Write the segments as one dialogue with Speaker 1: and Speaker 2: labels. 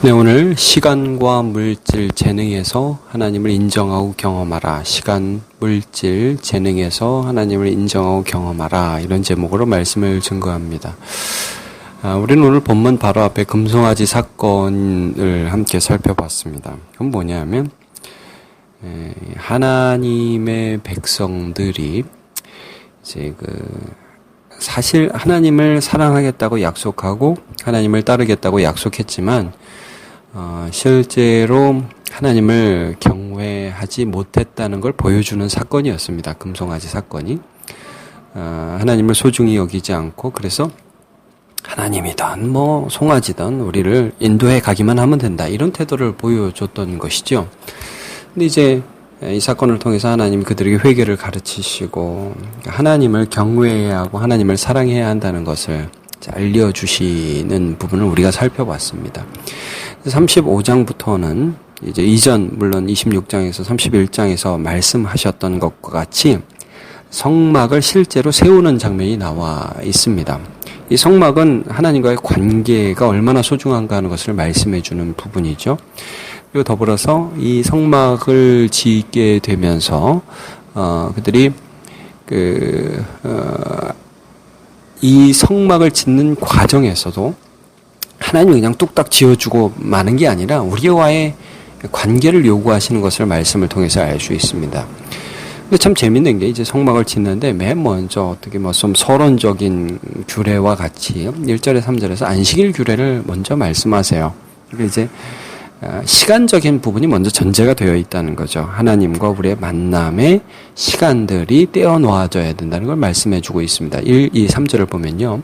Speaker 1: 네, 오늘 시간과 물질, 재능에서 하나님을 인정하고 경험하라. 시간, 물질, 재능에서 하나님을 인정하고 경험하라. 이런 제목으로 말씀을 증거합니다. 우리는 오늘 본문 바로 앞에 금송아지 사건을 함께 살펴봤습니다. 그건 뭐냐면 하나님의 백성들이 이제 사실 하나님을 사랑하겠다고 약속하고 하나님을 따르겠다고 약속했지만 실제로 하나님을 경외하지 못했다는 걸 보여주는 사건이었습니다. 금송아지 사건이. 하나님을 소중히 여기지 않고 그래서 하나님이든 송아지든 우리를 인도해 가기만 하면 된다. 이런 태도를 보여줬던 것이죠. 근데 이제 이 사건을 통해서 하나님이 그들에게 회개를 가르치시고 하나님을 경외해야 하고 하나님을 사랑해야 한다는 것을 알려주시는 부분을 우리가 살펴봤습니다. 35장부터는 이제 이전 물론 26장에서 31장에서 말씀하셨던 것과 같이 성막을 실제로 세우는 장면이 나와 있습니다. 이 성막은 하나님과의 관계가 얼마나 소중한가 하는 것을 말씀해 주는 부분이죠. 그리고 더불어서 이 성막을 짓게 되면서 그들이 이 성막을 짓는 과정에서도 하나님이 그냥 뚝딱 지어주고 마는 게 아니라 우리와의 관계를 요구하시는 것을 말씀을 통해서 알 수 있습니다. 근데 참 재밌는 게 이제 성막을 짓는데 맨 먼저 어떻게 좀 서론적인 규례와 같이 1절에 3절에서 안식일 규례를 먼저 말씀하세요. 그러니까 이제 시간적인 부분이 먼저 전제가 되어 있다는 거죠. 하나님과 우리의 만남의 시간들이 떼어 놓아져야 된다는 걸 말씀해 주고 있습니다. 1, 2, 3절을 보면요.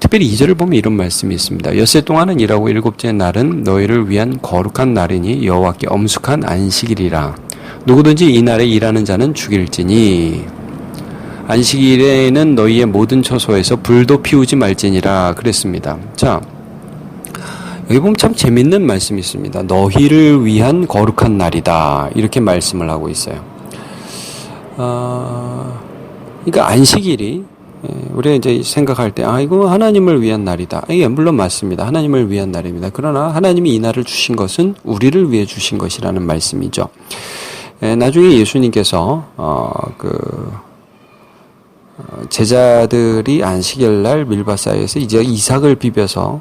Speaker 1: 특별히 2절을 보면 이런 말씀이 있습니다. 엿새 동안은 일하고 일곱째 날은 너희를 위한 거룩한 날이니 여호와께 엄숙한 안식일이라. 누구든지 이 날에 일하는 자는 죽일지니 안식일에는 너희의 모든 처소에서 불도 피우지 말지니라 그랬습니다. 자, 여기 보면 참 재밌는 말씀이 있습니다. 너희를 위한 거룩한 날이다. 이렇게 말씀을 하고 있어요. 그러니까 안식일이 우리가 이제 생각할 때 이거 하나님을 위한 날이다. 예, 물론 맞습니다. 하나님을 위한 날입니다. 그러나 하나님이 이 날을 주신 것은 우리를 위해 주신 것이라는 말씀이죠. 나중에 예수님께서 제자들이 안식일 날 밀밭 사이에서 이제 이삭을 비벼서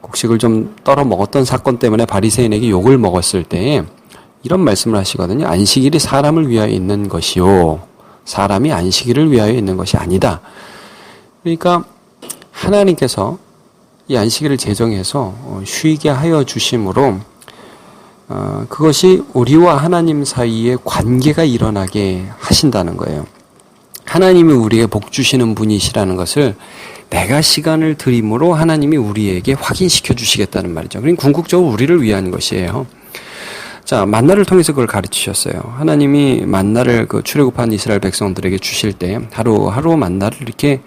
Speaker 1: 곡식을 좀 떨어 먹었던 사건 때문에 바리새인에게 욕을 먹었을 때 이런 말씀을 하시거든요. 안식일이 사람을 위하여 있는 것이요. 사람이 안식일을 위하여 있는 것이 아니다. 그러니까 하나님께서 이 안식일을 제정해서 쉬게 하여 주심으로 그것이 우리와 하나님 사이에 관계가 일어나게 하신다는 거예요. 하나님이 우리에게 복 주시는 분이시라는 것을 내가 시간을 드림으로 하나님이 우리에게 확인시켜 주시겠다는 말이죠. 그러니까 궁극적으로 우리를 위한 것이에요. 자, 만나를 통해서 그걸 가르치셨어요. 하나님이 만나를 출애굽한 이스라엘 백성들에게 주실 때 하루하루 만나를 이렇게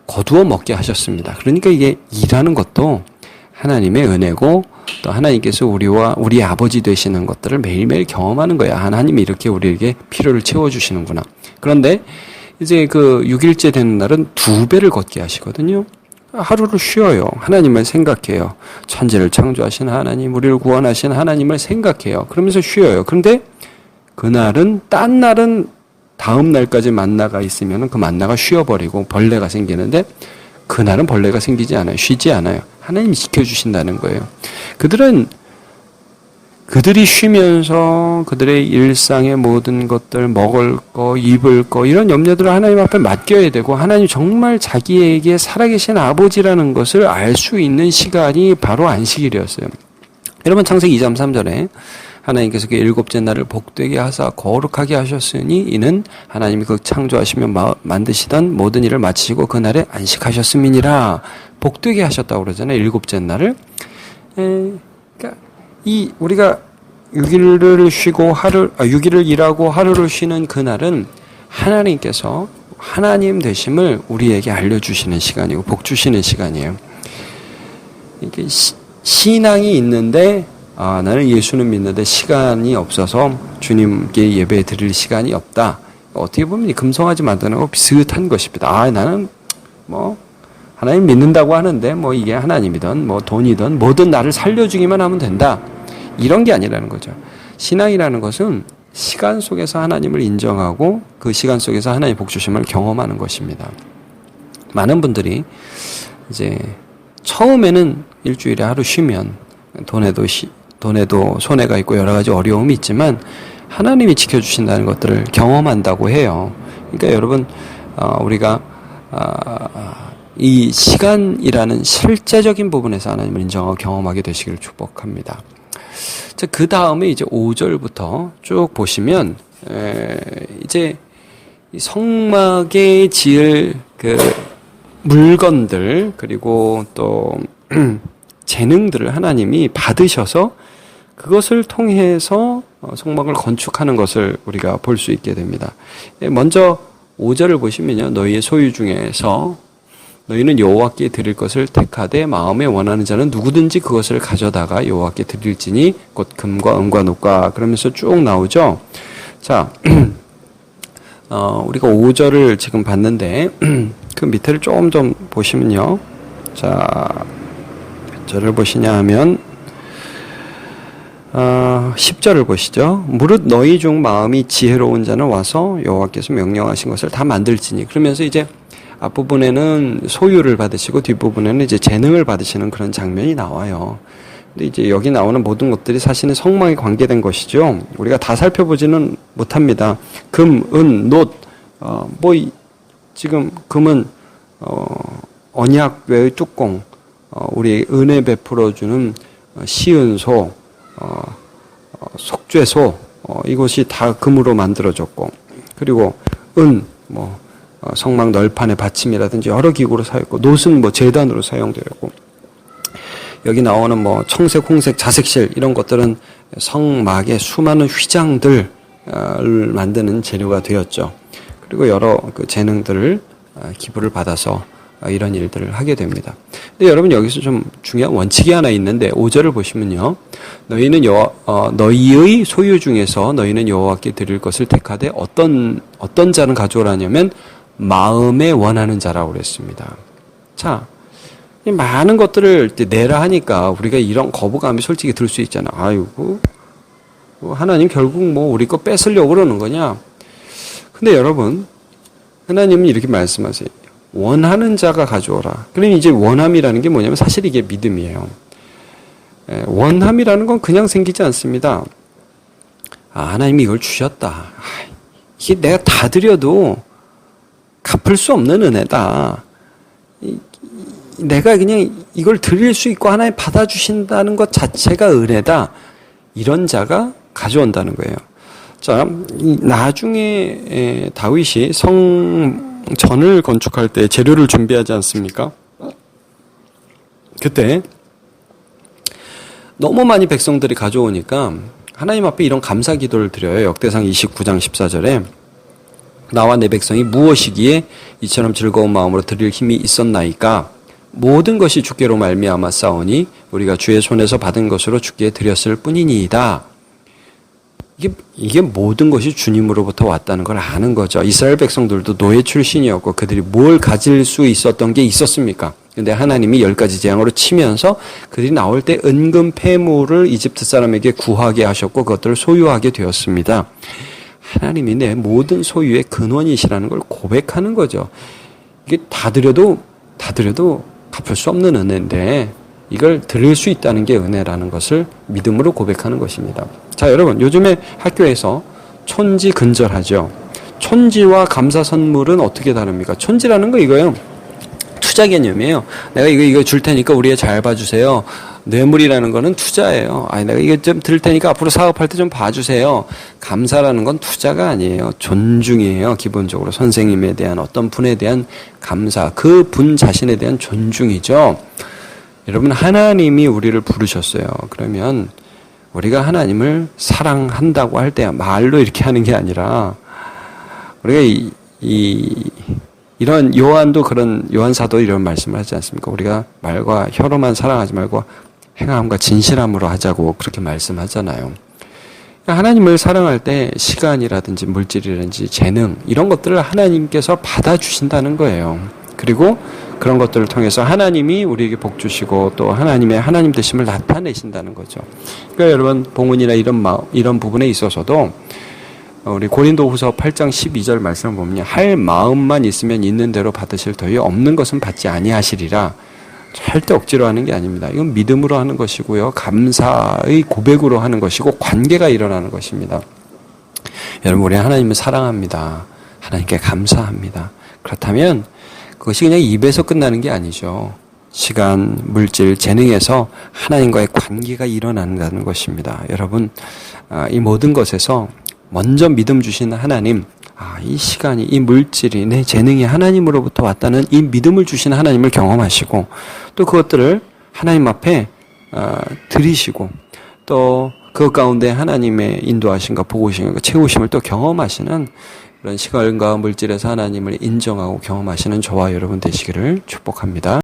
Speaker 1: 거두어 먹게 하셨습니다. 그러니까 이게 일하는 것도 하나님의 은혜고 또 하나님께서 우리의 아버지 되시는 것들을 매일매일 경험하는 거야. 하나님이 이렇게 우리에게 필요를 채워주시는구나. 그런데 이제 6일째 되는 날은 2배를 걷게 하시거든요. 하루를 쉬어요. 하나님을 생각해요. 천지를 창조하신 하나님, 우리를 구원하신 하나님을 생각해요. 그러면서 쉬어요. 그런데 그날은, 딴 날은 다음 날까지 만나가 있으면 그 만나가 쉬어버리고 벌레가 생기는데 그날은 벌레가 생기지 않아요. 쉬지 않아요. 하나님이 지켜주신다는 거예요. 그들이 쉬면서 그들의 일상의 모든 것들, 먹을 거, 입을 거, 이런 염려들을 하나님 앞에 맡겨야 되고, 하나님 정말 자기에게 살아계신 아버지라는 것을 알 수 있는 시간이 바로 안식일이었어요. 여러분, 창세기 2장 3절에 하나님께서 그 일곱째 날을 복되게 하사 거룩하게 하셨으니 이는 하나님이 창조하시며 만드시던 모든 일을 마치시고 그날에 안식하셨음이니라. 복되게 하셨다고 그러잖아요. 일곱째 날을. 우리가 6일을 쉬고 6일을 일하고 하루를 쉬는 그날은 하나님께서 하나님 되심을 우리에게 알려주시는 시간이고 복 주시는 시간이에요. 이게 신앙이 있는데 나는 예수는 믿는데 시간이 없어서 주님께 예배 드릴 시간이 없다. 어떻게 보면 금송아지 만드는 거 비슷한 것입니다. 나는 하나님 믿는다고 하는데 뭐 이게 하나님이든 뭐 돈이든 뭐든 나를 살려주기만 하면 된다. 이런 게 아니라는 거죠. 신앙이라는 것은 시간 속에서 하나님을 인정하고 그 시간 속에서 하나님의 복주심을 경험하는 것입니다. 많은 분들이 이제 처음에는 일주일에 하루 쉬면 돈에도 손해가 있고 여러 가지 어려움이 있지만 하나님이 지켜주신다는 것들을 경험한다고 해요. 그러니까 여러분 우리가 이 시간이라는 실제적인 부분에서 하나님을 인정하고 경험하게 되시기를 축복합니다. 그 다음에 이제 5절부터 쭉 보시면 이제 성막에 지을 그 물건들 그리고 또 재능들을 하나님이 받으셔서 그것을 통해서 성막을 건축하는 것을 우리가 볼 수 있게 됩니다. 먼저 5절을 보시면요. 너희의 소유 중에서 너희는 여호와께 드릴 것을 택하되 마음에 원하는 자는 누구든지 그것을 가져다가 여호와께 드릴지니 곧 금과 은과 녹과 그러면서 쭉 나오죠. 자, 우리가 5절을 지금 봤는데 그 밑에를 조금 좀 보시면요. 자, 몇 절을 보시냐 하면 10절을 보시죠. 무릇 너희 중 마음이 지혜로운 자는 와서 여호와께서 명령하신 것을 다 만들지니 그러면서 이제 앞부분에는 소유를 받으시고 뒷부분에는 이제 재능을 받으시는 그런 장면이 나와요. 근데 이제 여기 나오는 모든 것들이 사실은 성막에 관계된 것이죠. 우리가 다 살펴보지는 못합니다. 금, 은, 놋, 지금 금은 언약 외의 뚜껑, 우리 은혜 베풀어주는 시은소, 속죄소, 이것이 다 금으로 만들어졌고, 그리고 성막 널판의 받침이라든지 여러 기구로 사용했고, 놋은 제단으로 사용되었고, 여기 나오는 청색, 홍색, 자색실 이런 것들은 성막의 수많은 휘장들을 만드는 재료가 되었죠. 그리고 여러 그 재능들을 기부를 받아서 이런 일들을 하게 됩니다. 근데 여러분 여기서 좀 중요한 원칙이 하나 있는데 5절을 보시면요. 너희는 너희의 소유 중에서 너희는 여호와께 드릴 것을 택하되 어떤 자는 가져오라냐면 마음에 원하는 자라고 그랬습니다. 자, 이 많은 것들을 내라 하니까 우리가 이런 거부감이 솔직히 들 수 있잖아. 아이고, 하나님 결국 우리 거 뺏으려고 그러는 거냐? 근데 여러분, 하나님은 이렇게 말씀하세요. 원하는 자가 가져오라. 그러니 이제 원함이라는 게 뭐냐면 사실 이게 믿음이에요. 원함이라는 건 그냥 생기지 않습니다. 하나님이 이걸 주셨다. 이게 내가 다 드려도 갚을 수 없는 은혜다. 내가 그냥 이걸 드릴 수 있고 하나님 받아주신다는 것 자체가 은혜다. 이런 자가 가져온다는 거예요. 자, 나중에 다윗이 성전을 건축할 때 재료를 준비하지 않습니까? 그때 너무 많이 백성들이 가져오니까 하나님 앞에 이런 감사 기도를 드려요. 역대상 29장 14절에 나와 내 백성이 무엇이기에 이처럼 즐거운 마음으로 드릴 힘이 있었나이까 모든 것이 주께로 말미암아 싸우니 우리가 주의 손에서 받은 것으로 주께 드렸을 뿐이니이다. 이게 모든 것이 주님으로부터 왔다는 걸 아는 거죠. 이스라엘 백성들도 노예 출신이었고 그들이 뭘 가질 수 있었던 게 있었습니까? 근데 하나님이 10가지 재앙으로 치면서 그들이 나올 때 은금 폐물을 이집트 사람에게 구하게 하셨고 그것들을 소유하게 되었습니다. 하나님이 내 모든 소유의 근원이시라는 걸 고백하는 거죠. 이게 다 드려도 갚을 수 없는 은혜인데 이걸 드릴 수 있다는 게 은혜라는 것을 믿음으로 고백하는 것입니다. 자, 여러분 요즘에 학교에서 촌지 근절하죠. 촌지와 감사 선물은 어떻게 다릅니까? 촌지라는 거 이거예요. 투자 개념이에요. 내가 이거 줄 테니까 우리 애 잘 봐주세요. 뇌물이라는 거는 투자예요. 내가 이거 좀 드릴 테니까 앞으로 사업할 때 좀 봐주세요. 감사라는 건 투자가 아니에요. 존중이에요. 기본적으로 선생님에 대한 어떤 분에 대한 감사, 그 분 자신에 대한 존중이죠. 여러분 하나님이 우리를 부르셨어요. 그러면 우리가 하나님을 사랑한다고 할 때 말로 이렇게 하는 게 아니라 우리가 이런 요한도 그런 요한사도 이런 말씀을 하지 않습니까? 우리가 말과 혀로만 사랑하지 말고 행함과 진실함으로 하자고 그렇게 말씀하잖아요. 하나님을 사랑할 때 시간이라든지 물질이라든지 재능 이런 것들을 하나님께서 받아주신다는 거예요. 그리고 그런 것들을 통해서 하나님이 우리에게 복 주시고 또 하나님의 하나님 되심을 나타내신다는 거죠. 그러니까 여러분 봉헌이나 이런 부분에 있어서도 우리 고린도후서 8장 12절 말씀을 보면 할 마음만 있으면 있는 대로 받으실 터이 없는 것은 받지 아니하시리라. 절대 억지로 하는 게 아닙니다. 이건 믿음으로 하는 것이고요. 감사의 고백으로 하는 것이고 관계가 일어나는 것입니다. 여러분 우리 하나님을 사랑합니다. 하나님께 감사합니다. 그렇다면 그것이 그냥 입에서 끝나는 게 아니죠. 시간, 물질, 재능에서 하나님과의 관계가 일어난다는 것입니다. 여러분 이 모든 것에서 먼저 믿음 주시는 하나님, 이 시간이, 이 물질이, 내 재능이 하나님으로부터 왔다는 이 믿음을 주시는 하나님을 경험하시고 또 그것들을 하나님 앞에 드리시고 또 그 가운데 하나님의 인도하심과 보고심과 채우심을 또 경험하시는 그런 시간과 물질에서 하나님을 인정하고 경험하시는 저와 여러분 되시기를 축복합니다.